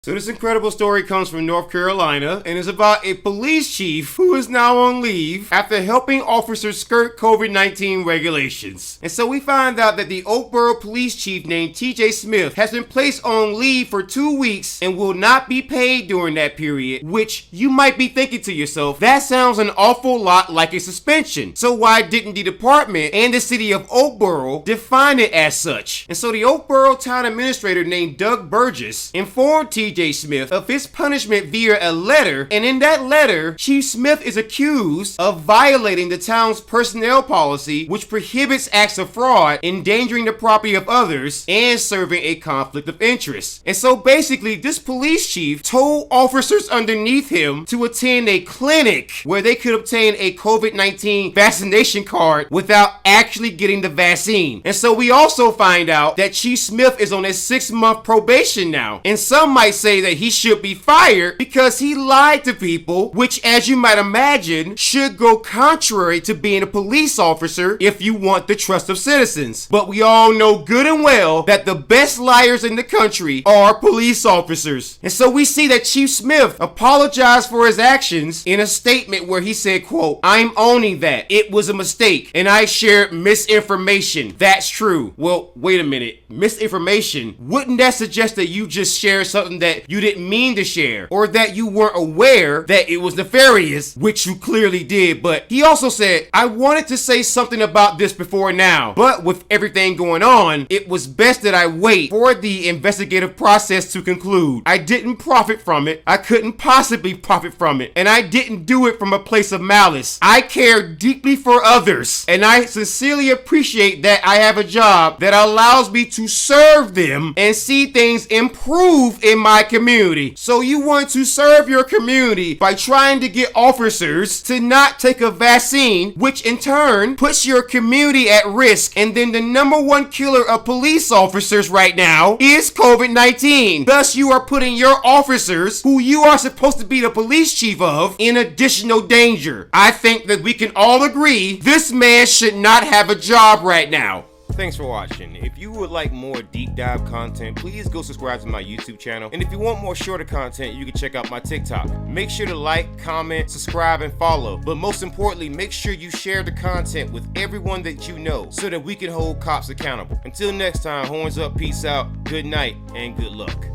So this incredible story comes from North Carolina and is about a police chief who is now on leave after helping officers skirt COVID-19 regulations. And so we find out that the Oakboro police chief named TJ Smith has been placed on leave for 2 weeks and will not be paid during that period, which you might be thinking to yourself, that sounds an awful lot like a suspension. So why didn't the department and the city of Oakboro define it as such? And so the Oakboro town administrator named Doug Burgess informed TJ Smith of his punishment via a letter, and in that letter, Chief Smith is accused of violating the town's personnel policy, which prohibits acts of fraud, endangering the property of others, and serving a conflict of interest. And so basically, this police chief told officers underneath him to attend a clinic where they could obtain a COVID-19 vaccination card without actually getting the vaccine. And so we also find out that Chief Smith is on a 6-month probation now, and some might say that he should be fired because he lied to people, which, as you might imagine, should go contrary to being a police officer if you want the trust of citizens. But we all know good and well that the best liars in the country are police officers. And so we see that Chief Smith apologized for his actions in a statement where he said, quote, "I'm owning that. It was a mistake and I shared misinformation. That's true." Well, wait a minute. Misinformation? Wouldn't that suggest that you just shared something that you didn't mean to share, or that you weren't aware that it was nefarious, which you clearly did? But he also said, "I wanted to say something about this before now, but with everything going on, it was best that I wait for the investigative process to conclude. I didn't profit from it. I couldn't possibly profit from it. And I didn't do it from a place of malice. I care deeply for others, and I sincerely appreciate that I have a job that allows me to serve them and see things improve in my community." So you want to serve your community by trying to get officers to not take a vaccine, which in turn puts your community at risk. And then the number one killer of police officers right now is COVID-19. Thus, you are putting your officers, who you are supposed to be the police chief of, in additional danger. I think that we can all agree this man should not have a job right now. Thanks for watching. If you would like more deep dive content, please go subscribe to my YouTube channel. And if you want more shorter content, you can check out my TikTok. Make sure to like, comment, subscribe, and follow. But most importantly, make sure you share the content with everyone that you know so that we can hold cops accountable. Until next time, horns up, peace out, good night, and good luck.